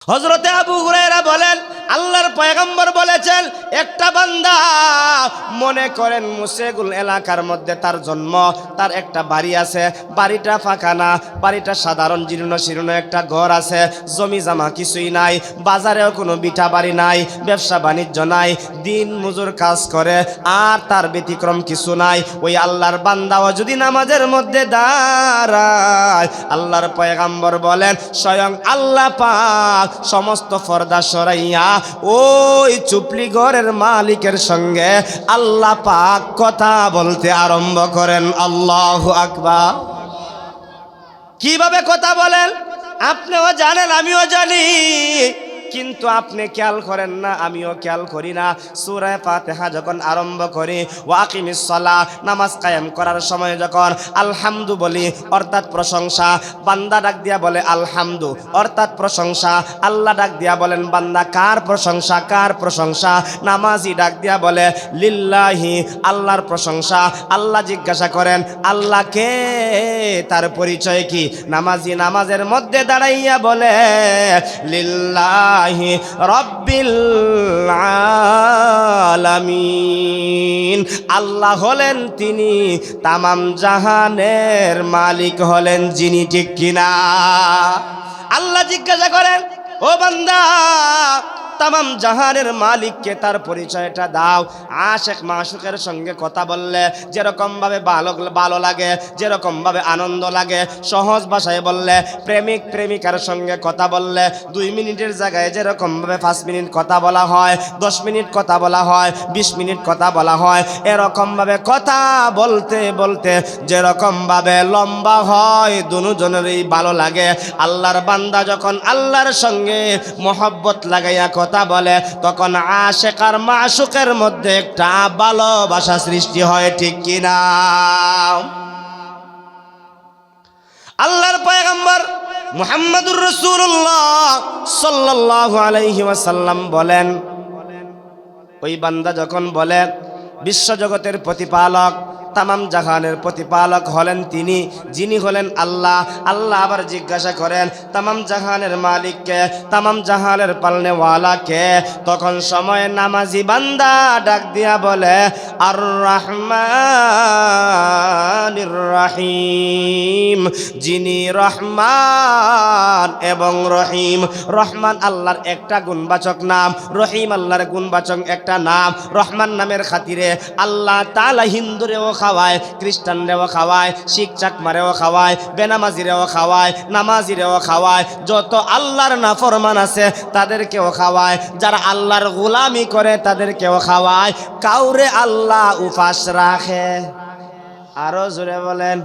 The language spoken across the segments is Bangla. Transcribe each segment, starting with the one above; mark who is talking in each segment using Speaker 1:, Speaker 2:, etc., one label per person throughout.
Speaker 1: হযরতে আবু হুরায়রা বলেন, আল্লাহর পয়গম্বর বলেছেন, একটা বান্দা মনে করেন মুসেগুল এলাকার মধ্যে তার জন্ম, তার একটা বাড়ি আছে, বাড়িটা ফাঁকা না, বাড়িটা সাধারণ জীর্ণ শীর্ণ একটা ঘর আছে, জমি জামা কিছুই নাই, বাজারেও কোনো বিটা বাড়ি নাই, ব্যবসা বাণিজ্য নাই, দিন মজুর কাজ করে, আর তার ব্যতিক্রম কিছু নাই। ওই আল্লাহর বান্দাও যদি নামাজের মধ্যে দাঁড়ায়, আল্লাহর পয়গম্বর বলেন স্বয়ং আল্লাহ পাক সমস্ত পর্দা সরাইয়া ওই চুপলি ঘরের মালিকের সঙ্গে আল্লাহ পাক কথা বলতে আরম্ভ করেন। আল্লাহু আকবার। কিভাবে কথা বলেন আপনিও জানেন, আমিও জানি, কিন্তু আপনি খেয়াল করেন না, আমিও খেয়াল করি না। সূরা ফাতিহা যখন আরম্ভ করি, ওয়াকিমিস সালাহ, নামাজ কায়েম করার সময় যখন আলহামদু বলি অর্থাৎ প্রশংসা, বান্দা ডাক দিয়া বলে আলহামদু অর্থাৎ প্রশংসা, আল্লাহ ডাক দিয়া বলেন বান্দা কার প্রশংসা, কার প্রশংসা? নামাজি ডাক দিয়া বলে লিল্লাহি, আল্লাহর প্রশংসা। আল্লাহ জিজ্ঞাসা করেন আল্লাহ কে, তার পরিচয় কি? নামাজি নামাজের মধ্যে দাঁড়াইয়া বলে লিল্লাহি রব্বিল আলামিন। আল্লাহ হলেন তিনি তামাম জাহানের মালিক হলেন যিনি, ঠিক কিনা? আল্লাহ জিজ্ঞাসা করেন ও বান্দা তামাম জাহানের মালিককে তার পরিচয়টা দাও। আশেক মাশুকের সঙ্গে কথা বললে যেরকম ভাবে ভালো লাগে, যেরকম ভাবে আনন্দ লাগে, সহজ ভাষায় বললে, প্রেমিক প্রেমিকার সঙ্গে কথা বললে 2 মিনিটের জায়গায় যেরকম ভাবে 5 মিনিট কথা বলা হয়, 10 মিনিট কথা বলা হয়, 20 মিনিট কথা বলা হয়, এরকম ভাবে কথা বলতে বলতে যেরকম ভাবে লম্বা হয় দুজনেরই ভালো লাগে। আল্লাহর বান্দা যখন আল্লাহর সঙ্গে মহব্বত লাগাইয়া কথা বলে তখন আশেক আর মাশুকের মধ্যে একটা ভালোবাসা সৃষ্টি হয়, ঠিক কিনা? আল্লাহর পয়গম্বর মুহাম্মদুর রাসূলুল্লাহ সাল্লাল্লাহু আলাইহি ওয়াসাল্লাম বলেন, ওই বান্দা যখন বলে বিশ্বজগতের প্রতিপালক, তামাম জাহানের প্রতিপালক হলেন তিনি, যিনি হলেন আল্লাহ। আল্লাহ আবার জিজ্ঞাসা করেন তামাম জাহানের মালিককে, তামাম জাহানের পালনেওয়ালা কে? তখন সময়ে নামাজি বান্দা ডাক দিয়া বলে আর রহমানির রহিম, যিনি রহমান এবং রহিম। রহমান আল্লাহর একটা গুণবাচক নাম, রহিম আল্লাহর গুণবাচক একটা নাম। রহমান নামের খাতিরে আল্লাহ তাআলা হিন্দুরেও খাওয়ায়, খ্রিস্টানরেও খাওয়ায়, শিখ চাকমারেও খাওয়ায়, বেনামাজিরেও খাওয়ায়, নামাজিরেও খাওয়ায়, যত আল্লাহর নাফরমান আছে তাদেরকেও খাওয়ায়, যারা আল্লাহর গোলামি করে তাদেরকেও খাওয়ায়। কাউরে আল্লাহ উপাস রাখে। আরো জোরে বলেন।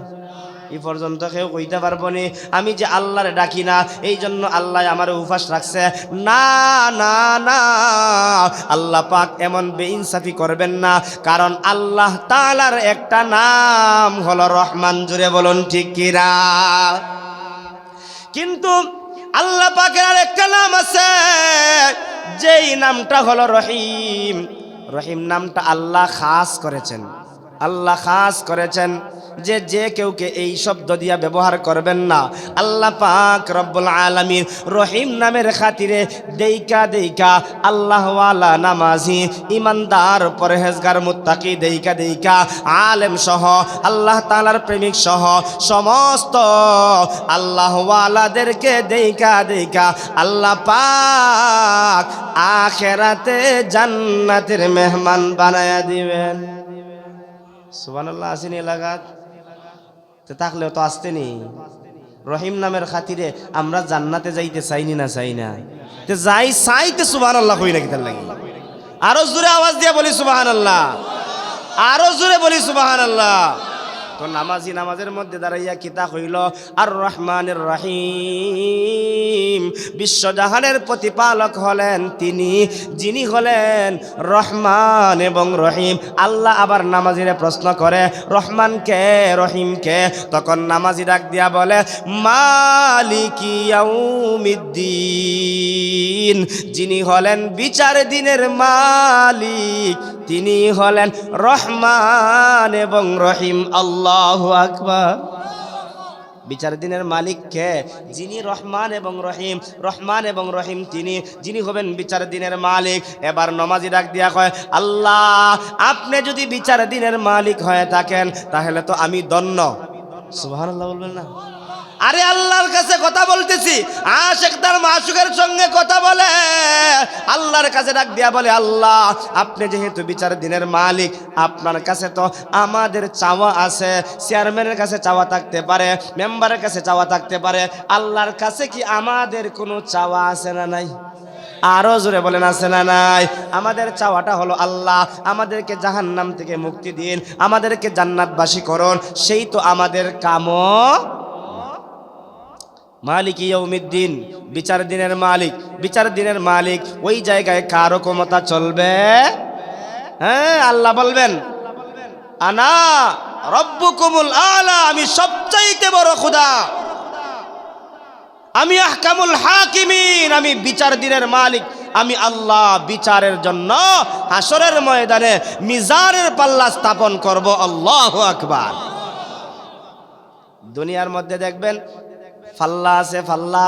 Speaker 1: এই পর্যন্ত কেউ কইতে পারবো নি আমি যে আল্লাহরে ডাকি না এই জন্য আল্লাহ আমার উপাস রাখছে? না না না, আল্লাহ পাক এমন বেইনসাফি করবেন না, কারণ আল্লাহ তাআলার একটা নাম হলো রহমান। জুড়ে বলুন ঠিক কিনা? কিন্তু আল্লাহ পাকের আর একটা নাম আছে, যেই নামটা হলো রহিম। রহিম নামটা আল্লাহ খাস করেছেন, আল্লাহ খাস করেছেন যে যে কেউকে এই শব্দ দিয়া ব্যবহার করবেন না। আল্লাহ পাক রব্বুল আলামিন রহিম নামের খাতিরে দেইকা দেইকা আল্লাহওয়ালা, নামাজি, ইমানদার, পরহেজগার, মুত্তাকি দেইকা দেইকা আলেম সহ আল্লাহ তাআলার প্রেমিক সহ সমস্ত আল্লাহওয়ালাদেরকে দেইকা দেইকা আল্লাহ পাক আখিরাতে জান্নাতের মেহমান বানায়া দিবেন। সুবহানাল্লাহ। আসেনি এলাকাত তো থাকলেও তো আসতেনি। রহিম নামের খাতিরে আমরা জান্নাতে যাইতে চাইনি না? চাই না? তো যাই চাইতে সুবহানাল্লাহ কই নাকি? তার লাগি আরো জোরে আওয়াজ দিয়ে বলি সুবহানাল্লাহ, আরো জোরে বলি সুবহানাল্লাহ। তো নামাজি নামাজের মধ্যে দাঁড়াইয়া কিতা হইল আর রহমানির রহিম, বিশ্বজাহানের প্রতিপালক হলেন তিনি, যিনি হলেন রহমান এবং রহিম। আল্লাহ আবার নামাজিরে প্রশ্ন করে রহমান কে, রহিম কে? তখন নামাজি ডাক দিয়া বলে মালিকি ইয়াউমিদ্দিন, যিনি হলেন বিচার দিনের মালিক, তিনি হলেন রহমান এবং রহিম। আল্লাহু আকবার। বিচার দিনের মালিক কে? যিনি রহমান এবং রহিম, রহমান এবং রহিম তিনি, যিনি হবেন বিচার দিনের মালিক। এবার নমাজি ডাক দিয়া কয়, আল্লাহ আপনি যদি বিচার দিনের মালিক হয়ে থাকেন তাহলে তো আমি ধন্য। সুবহানাল্লাহ বলবেন না? আরে আল্লাহর কাছে কথা বলতেছি, আশিক তার মাশুকের সঙ্গে কথা বলে, আল্লাহর কাছে ডাক দিয়া বলে, আল্লাহ আপনি যেহেতু বিচার দিনের মালিক, আপনার কাছে তো আমাদের চাওয়া আছে। চেয়ারম্যানের কাছে চাওয়া থাকতে পারে, মেম্বারের কাছে চাওয়া থাকতে পারে, আল্লাহর কাছে কি আমাদের কোনো চাওয়া আছে না নাই? আরো জোরে বলেন আছে না নাই? আমাদের চাওয়াটা হলো আল্লাহ আমাদেরকে জাহান্নাম থেকে মুক্তি দিন, আমাদেরকে জান্নাতবাসী করুন, সেই তো আমাদের কাম। মালিক ইয়াউমিদ্দিন, বিচার দিনের মালিক, বিচার দিনের মালিক, ওই জায়গায় কারো ক্ষমতা চলবে? হ্যাঁ, আল্লাহ বলবেন আনা রব্বুকুমুল আলা, আমি সবচাইতে বড় খোদা, আমি আহকামুল হাকিমিন, আমি বিচার দিনের মালিক, আমি আল্লাহ বিচারের জন্য হাসরের ময়দানে মিজানের পাল্লা স্থাপন করব। আল্লাহু আকবার। দুনিয়ার মধ্যে দেখবেন পাল্লা আছে, পাল্লা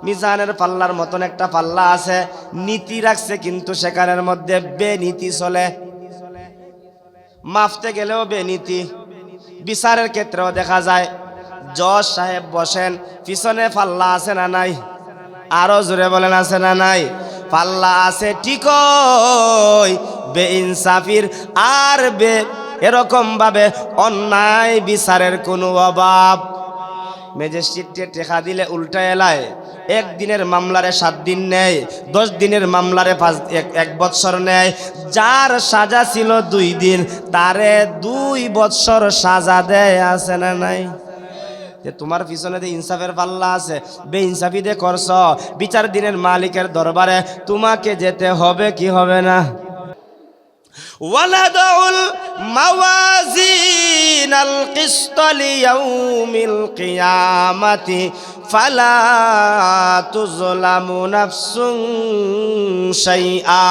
Speaker 1: মিজানের পাল্লার মতন একটা পাল্লা আছে, নীতি রাখছে, কিন্তু সেখানের মধ্যে বেনীতি চলে। মাপতে গেলেও বেনীতি। বিচারের ক্ষেত্রেও দেখা যায়, জজ সাহেব বসেন, পিছনে পাল্লা আছে না নাই? আরো জোরে বলেন আছে না নাই? পাল্লা আছে ঠিকই, বেইনসাফির আর এরকম ভাবে অন্যায় বিচারের কোনো অভাব। ম্যাজিস্ট্রেটে টেকা দিলে উল্টা এলায়, একদিনের মামলারে 7 দিন নেয়, 10 দিনের মামলারে 1 বৎসর নেয়। যার সাজা ছিল 2 দিন, তারে 2 বৎসর সাজা দেয়, আছে না নাই? যে তোমার পিছনে যে ইনসাফের পাল্লা আছে, বেইনসাফি দিয়ে করছ, বিচার দিনের মালিকের দরবারে তোমাকে যেতে হবে কি হবে না? وَنَضَعُ الْمَوَازِينَ الْقِسْطَ لِيَوْمِ الْقِيَامَةِ فَلَا تُظْلَمُ نَفْسٌ شَيْئًا।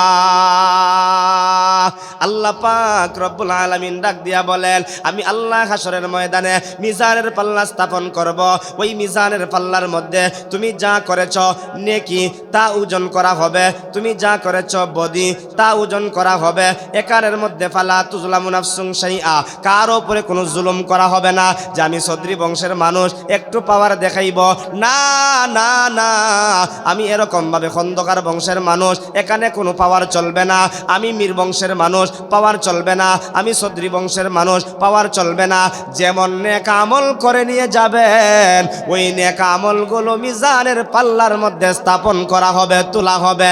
Speaker 1: আল্লাহ পাক রব্বুল আলামিন ডাক দিয়া বলেন, আমি আল্লাহ হাসরের ময়দানে মিজানের পাল্লা স্থাপন করব। ওই মিজানের পাল্লার মধ্যে তুমি যা করেছ নেকি তা ওজন করা হবে, তুমি যা করেছ বদি তা ওজন করা হবে। একারের মধ্যে ফালা তুজলামু নাফসুন শাইআ, কারো উপরে কোনো জুলুম করা হবে না যে আমি চৌধুরী বংশের মানুষ একটু পাওয়ার দেখাইব, না না না, আমি এরকম ভাবে খন্দকার বংশের মানুষ, এখানে কোনো পাওয়ার চলবে না। আমি মীর বংশের মানুষ, পাওয়ার চলবে না। আমি চৌধুরী বংশের মানুষ, পাওয়ার চলবে না। যেমন নেক আমল করে নিয়ে যাবেন, ওই নেক আমলগুলো মিজানের পাল্লার মধ্যে স্থাপন করা হবে, তোলা হবে।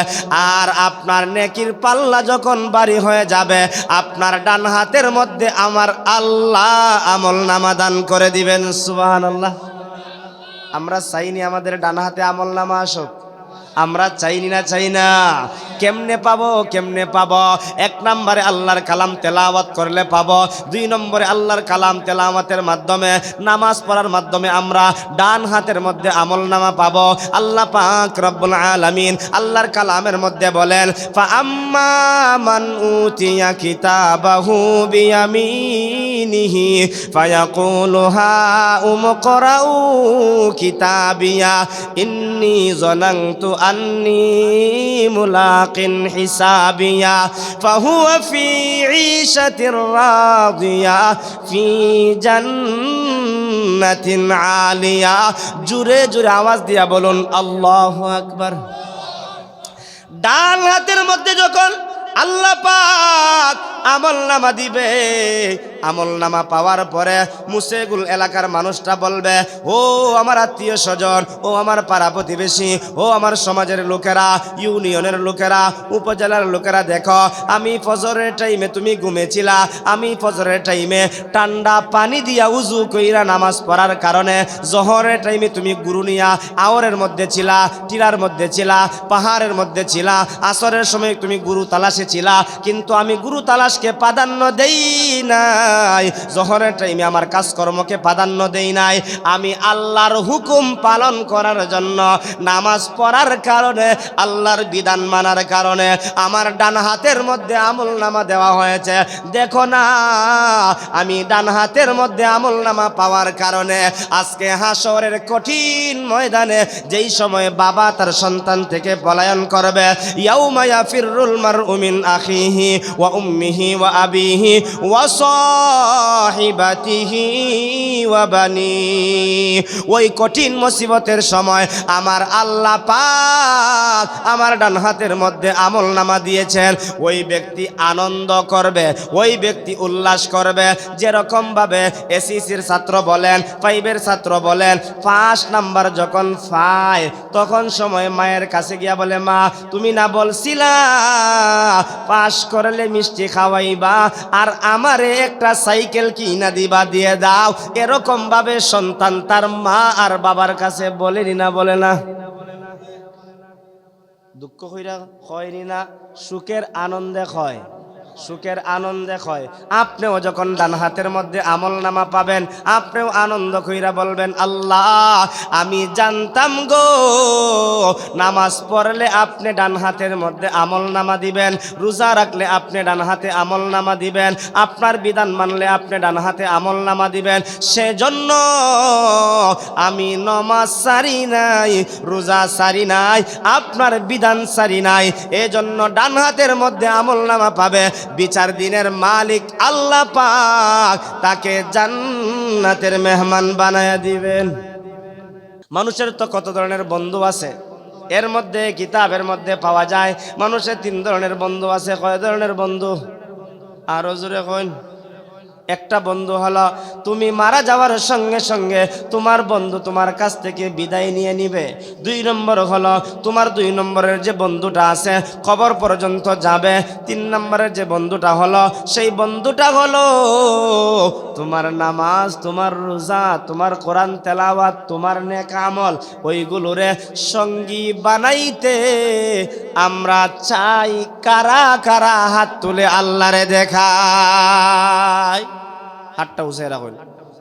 Speaker 1: আর আপনার নেকির পাল্লা যখন ভারী হয়ে যাবে, আপনার ডান হাতের মধ্যে আমার আল্লাহ আমল নামা দান করে দিবেন। সুবহানাল্লাহ। আমরা চাইনি আমাদের ডান হাতে আমল নামা আসুক, আমরা চাইনি না, চাই না। কেমনে পাবো, কেমনে পাবো? 1 নম্বরে আল্লাহর কালাম তেলাওয়াত করলে পাবো। 2 নম্বরে আল্লাহর কালাম তেলাওয়াতের মাধ্যমে, নামাজ পড়ার মাধ্যমে আমরা ডান হাতের মধ্যে আমল নামা পাবো। আল্লাহ পাক রব্বুল আলামিন আল্লাহর কালামের মধ্যে বলেন, ফা আম্মা মান উতিয়া কিতাবাহু বিয়ামিনিহি ফায়াকুলু হা উমকরাউ কিতাবিয়া ইন্নী যানানতু আন্নী মুলাকিন হিসাবিয়া ফাহুয়া ফি ঈশাতির রাদিয়া ফি জান্নাতিন আলিয়া। জোরে জোরে আওয়াজ দিয়া বলুন আল্লাহু আকবার। ডান হাতের মধ্যে যখন আল্লাহ পাক আমল নামা দিবে, আমল নামা পাওয়ার পরে মুসেগুল এলাকার মানুষটা বলবে, ও আমার আত্মীয় স্বজন, ও আমার পাড়া প্রতিবেশী, ও আমার সমাজের লোকেরা, ইউনিয়নের লোকেরা, উপজেলার লোকেরা, দেখো আমি ফজরের টাইমে, তুমি ঘুমেছিলা, আমি ফজরের টাইমে ঠান্ডা পানি দিয়া উজু কইরা নামাজ পড়ার কারণে, জহরের টাইমে তুমি গুরু নিয়া আওরের মধ্যে ছিলা, টিলার মধ্যে ছিলা, পাহাড়ের মধ্যে ছিলা, আসরের সময় তুমি গুরু তালাশে ছিলা, কিন্তু আমি গুরু তালাশকে প্রাধান্য দেই না। নাই, জোহরের টাইমে আমার কাজকর্মকে প্রাধান্য দেই নাই, আমি আল্লাহর হুকুম পালন করার জন্য, নামাজ পড়ার কারণে, আল্লাহর বিধান মানার কারণে আমার ডান হাতের মধ্যে আমলনামা দেওয়া হয়েছে। দেখো না, আমি ডান হাতের মধ্যে আমলনামা পাওয়ার কারণে আজকে হাসরের কঠিন ময়দানে যেই সময় বাবা তার সন্তান থেকে পলায়ন করবে, ইয়াউমা ইয়াফিরুল মারউ মিন আখিহি ওয়া উম্মিহি ওয়া আবিহি ওয়া সাহিবাতিহি ওয়া বানি, ওই কঠিন মুসিবতের সময় আমার আল্লাহ পাক আমার ডান হাতের মধ্যে আমলনামা দিয়েছেন। ওই ব্যক্তি আনন্দ করবে, ওই ব্যক্তি উল্লাস করবে। যেরকম ভাবে এসএসসির ছাত্র বলেন, 5 ছাত্র বলেন, 5 নাম্বার যখন পায় তখন সময় মায়ের কাছে গিয়া বলে, মা তুমি না বলছিলা পাস করলে মিষ্টি খাওয়াইবা আর আমারে একটা সাইকেল কিনা দিবা, দিয়ে দাও। এরকম ভাবে সন্তান তার মা আর বাবার কাছে বলেনি না, বলে না? দুঃখ কইরা হয়নি না, সুখের আনন্দে হয়, সুখের আনন্দে হয়। আপনিও যখন ডান হাতের মধ্যে আমলনামা পাবেন, আপনিও আনন্দ কইরা বলবেন, আল্লাহ আমি জানতাম গো নামাজ পড়লে আপনি ডান হাতের মধ্যে আমলনামা দিবেন, রোজা রাখলে আপনি ডান হাতে আমলনামা দিবেন, আপনার বিধান মানলে আপনি ডান হাতে আমলনামা দিবেন। সেজন্য আমি নামাজ সারি নাই, রোজা সারি নাই, আপনার বিধান সারি নাই। এজন্য ডান হাতের মধ্যে আমলনামা পাবে, বিচার দিনের মালিক আল্লাহ পাক তাকে জান্নাতের মেহমান বানায়া দিবেন। মানুষের তো কত ধরনের বন্ধু আছে, এর মধ্যে কিতাবের মধ্যে পাওয়া যায় মানুষের 3 ধরনের বন্ধু আছে। কয় ধরনের বন্ধু? আরো জোরে কইন। একটা বন্ধু হলো তুমি মারা যাওয়ার সঙ্গে সঙ্গে তোমার বন্ধু তোমার কাছ থেকে বিদায় নিয়ে নিবে। 2 নম্বর হলো তোমার 2 নম্বরের যে বন্ধুটা আছে কবর পর্যন্ত যাবে। 3 নম্বরের যে বন্ধুটা হলো সেই বন্ধুটা হলো তোমার নামাজ, তোমার রোজা, তোমার কোরআন তেলাওয়াত, তোমার নেক আমল, ওইগুলোরে সঙ্গী বানাইতে আমরা চাই। কারা কারা হাত তুলে আল্লাহরে দেখায়? হাতটা উঠে রাখুন।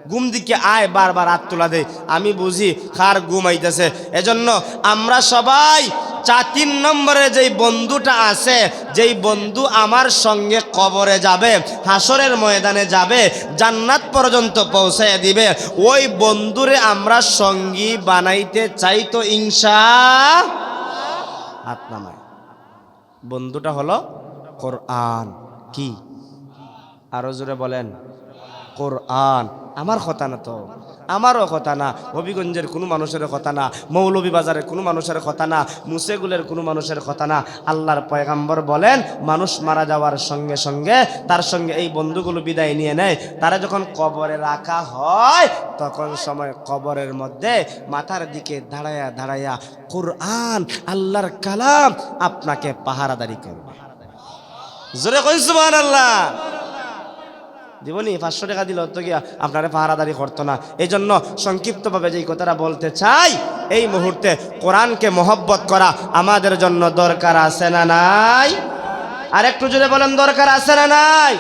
Speaker 1: ঘুম দিকে আয় বারবার হাত তোলা দেয়, আমি বুঝি কার ঘুম আইতেছে। এজন্য আমরা সবাই 3 নম্বরে যেই বন্ধুটা আছে, যেই বন্ধু আমার সঙ্গে কবরে যাবে, হাসরের ময়দানে যাবে, জান্নাত পর্যন্ত পৌঁছায় দিবে, ওই বন্ধুরে আমরা সঙ্গী বানাইতে চাই তো ইনশাআল্লাহ। হাত নামায়। বন্ধুটা হলো কোরআন। কি? আরো জোরে বলেন, কোরআন। আমার কথা না তো, আমারও কথা না, হবিগঞ্জের কোনো মানুষের কথা না, মৌলভীবাজারের কোনো মানুষের কথা না, মুসেগুলের কোনো মানুষের কথা না। আল্লাহর পয়গাম্বর বলেন মানুষ মারা যাওয়ার সঙ্গে সঙ্গে তার সঙ্গে এই বন্ধুগুলো বিদায় নিয়ে নেয়। তারা যখন কবরে রাখা হয় তখন সময় কবরের মধ্যে মাথার দিকে দাঁড়ায়া দাঁড়ায়া কোরআন, আল্লাহর কালাম আপনাকে পাহারাদারি করবে। জোরে কই সুবহানাল্লাহ। জীবনী 500 টাকা দিল তো গিয়া আপনারা পাহারাদারি করতো না। এই জন্য সংক্ষিপ্তভাবে যেই কথাটা বলতে চাই, এই মুহূর্তে কোরআনকে মহব্বত করা আমাদের জন্য দরকার আছে না নাই? আর একটু জোরে বলেন, দরকার আছে না নাই?